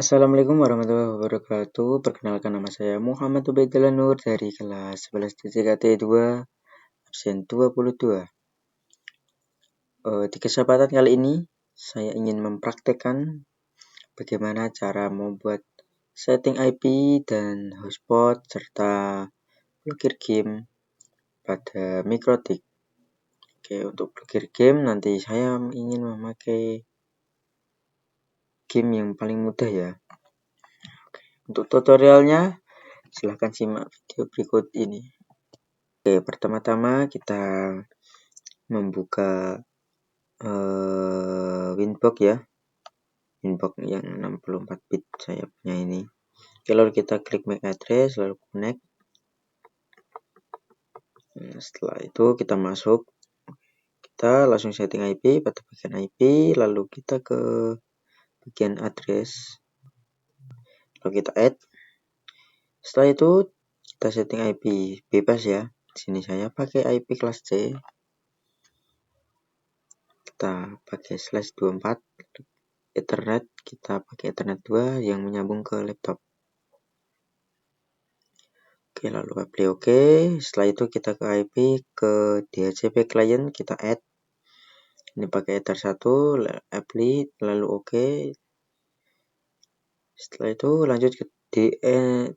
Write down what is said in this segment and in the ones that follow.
Assalamualaikum warahmatullahi wabarakatuh. Perkenalkan, nama saya Muhammad Ubaidillah Nur dari kelas 11 TJKT 2 absen 22. Di kesempatan kali ini saya ingin mempraktekkan bagaimana cara membuat setting IP dan hotspot serta blokir game pada Mikrotik. Oke, untuk blokir game nanti saya ingin memakai game yang paling mudah ya. Untuk tutorialnya silahkan simak video berikut ini. Oke, pertama-tama kita membuka Winbox ya. Winbox yang 64 bit saya punya ini. Oke, lalu kita klik MAC address lalu connect. Setelah itu kita masuk, kita langsung setting IP pada bagian IP, lalu kita ke bagian address, lalu kita add. Setelah itu kita setting IP bebas ya. Di sini saya pakai IP kelas C. Kita pakai /24 Ethernet, kita pakai Ethernet 2 yang menyambung ke laptop. Oke, lalu apply OK. Setelah itu kita ke IP ke DHCP client, kita add. Ini pakai Ether 1, apply, lalu OK. Setelah itu lanjut ke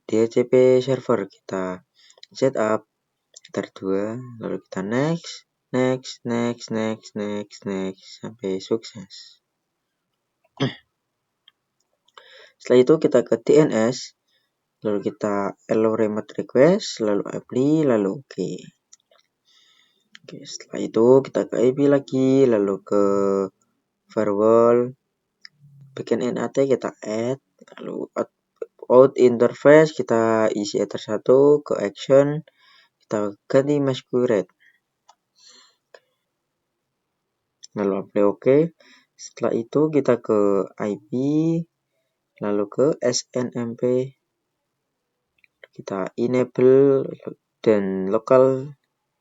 DHCP server, kita setup Ether 2, lalu kita next sampai sukses. Setelah itu kita ke DNS, lalu kita allow remote request, lalu apply, lalu OK. Oke, setelah itu kita ke IP lagi, lalu ke firewall, bagian NAT kita add, lalu out interface kita isi Ether 1, ke action kita ganti masquerade, lalu apply OK. Setelah itu kita ke IP, lalu ke SNMP, kita enable dan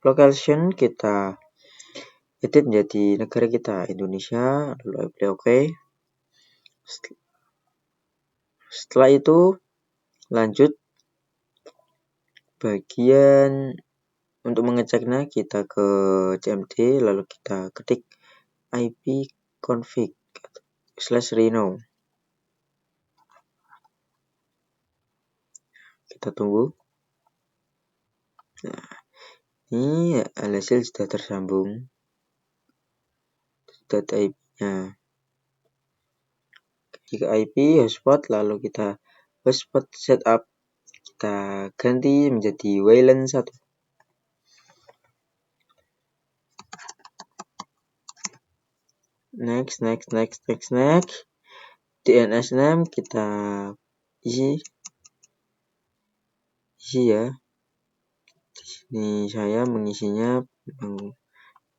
location kita edit menjadi negara kita Indonesia, lalu apply OK. Setelah itu lanjut bagian untuk mengeceknya, kita ke CMD lalu kita ketik IP config /reno. Kita tunggu. Nah, ini hasil sudah tersambung data IP-nya. Jika IP hotspot, lalu kita hotspot setup, kita ganti menjadi WLAN 1. Next. DNS name kita isi ya. Di sini saya mengisinya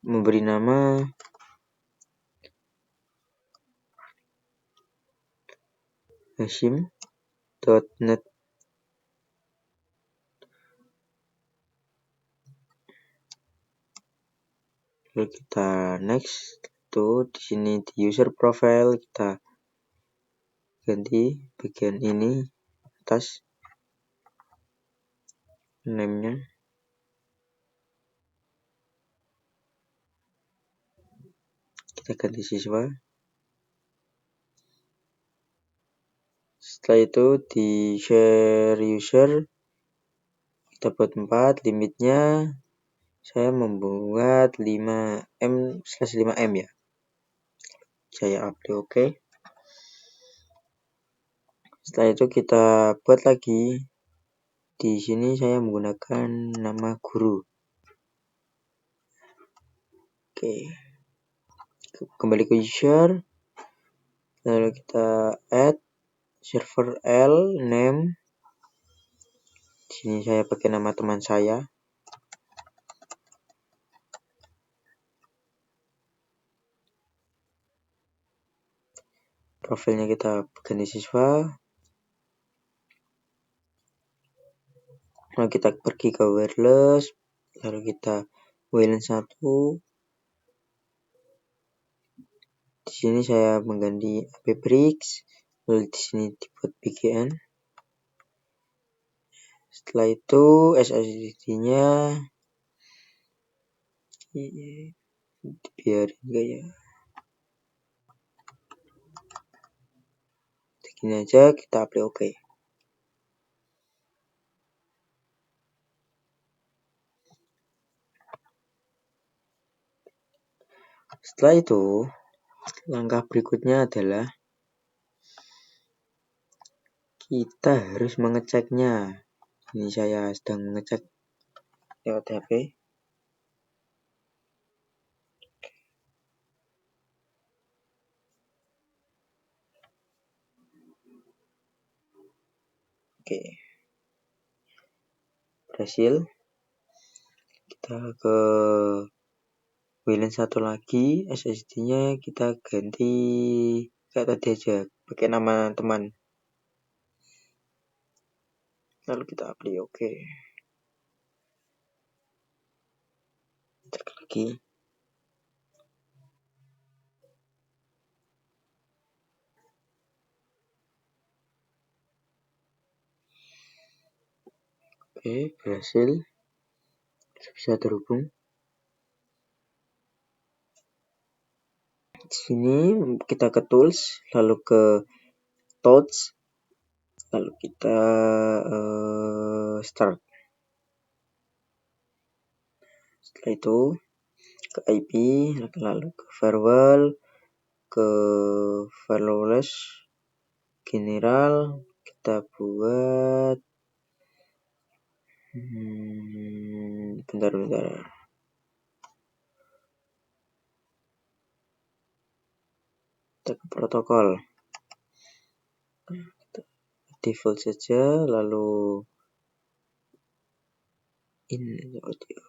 memberi nama hashim.net. Lalu kita next. Tuh di sini di user profile kita ganti bagian ini atas name-nya. Kita ganti siswa. Setelah itu di share user kita buat 4, limitnya saya membuat 5M/5M ya. Saya upload OK. Setelah itu kita buat lagi. Di sini saya menggunakan nama guru. Oke. Kembali ke user. Lalu kita add server L name. Di sini saya pakai nama teman saya. Profilnya kita ganti siswa. Lalu kita pergi ke wireless, lalu kita WLAN 1. Di sini saya mengganti AP Bricks, lalu di sini dibuat BGN. Setelah itu SSD-nya biarin enggak ya, segini aja, kita apply OK. Setelah itu langkah berikutnya adalah kita harus mengeceknya. Ini saya sedang mengecek lewat HP. Oke, berhasil. Kita ke WLAN satu lagi, SSD-nya kita ganti kayak tadi aja, pakai nama teman. Lalu kita apply OK. Cek lagi. Oke, berhasil. Bisa terhubung. Di sini kita ke tools, lalu ke touch, lalu kita start. Setelah itu ke IP, lalu ke firewall, ke firewalls, general, kita buat bentar. Kita ke protokol. Default saja, lalu ini audio.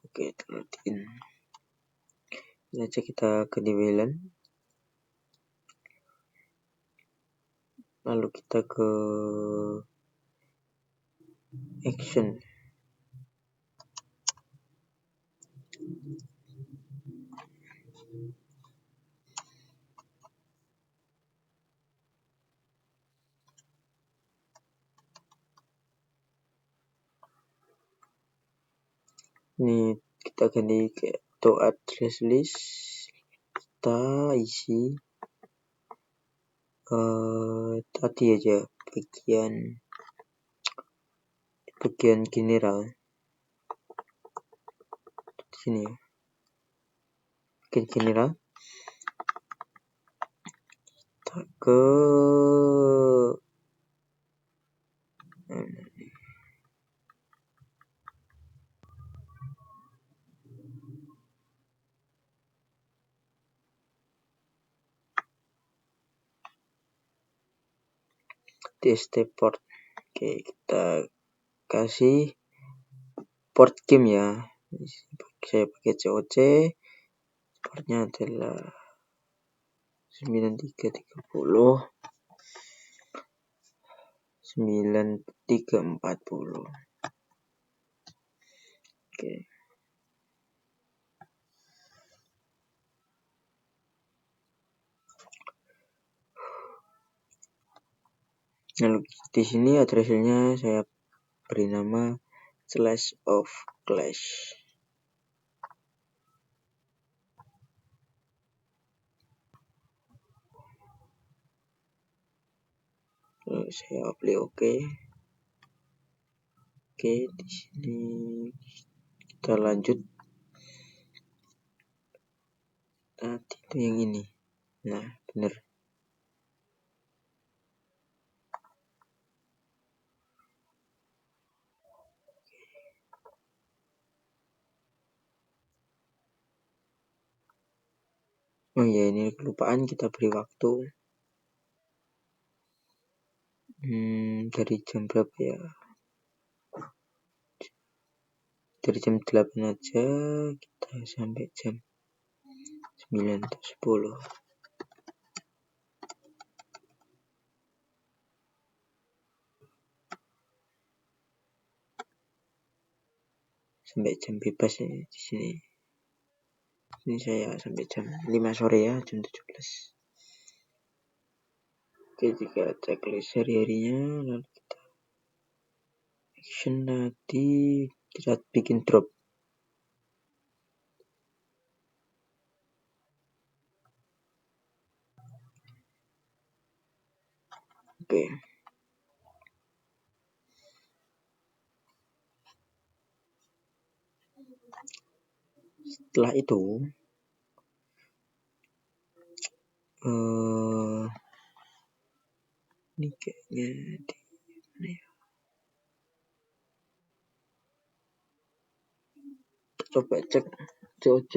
Oke, terlalu ini aja, kita ke di WLAN, lalu kita ke action. Ini kita ganti ke address list, kita isi tadi aja bagian general di sini ya, bagian general. Kita ke DST port. Oke, kita kasih port game ya. Saya pakai COC, portnya adalah 9330 9340. Oke. Lalu di sini addressnya saya beri nama /of/clash. Lalu saya apply OK. Oke, di sini kita lanjut. Tadi itu yang ini. Nah, benar. Oh ya, ini kelupaan, kita beri waktu. Dari jam berapa ya? Dari jam 8 aja, kita sampai jam 9 atau 10. sampai jam bebas ya di sini. Ini saya sampai jam 5 sore ya, jam 17. Oke, jika checklist hari-harinya, lalu kita action tadi, kita bikin drop. Oke. Setelah itu ini kayaknya di mana ya? Coba cek COC.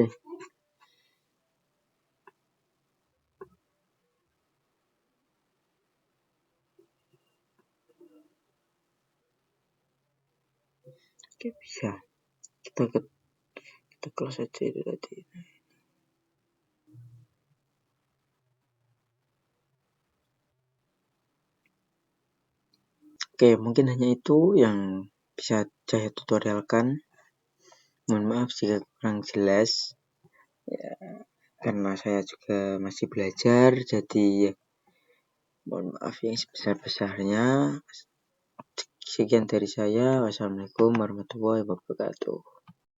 Oke, bisa. Kita close aja itu tadi. Oke, mungkin hanya itu yang bisa saya tutorialkan. Mohon maaf jika kurang jelas ya, karena saya juga masih belajar, jadi ya, mohon maaf yang sebesar-besarnya. Sekian dari saya. Wassalamualaikum warahmatullahi wabarakatuh.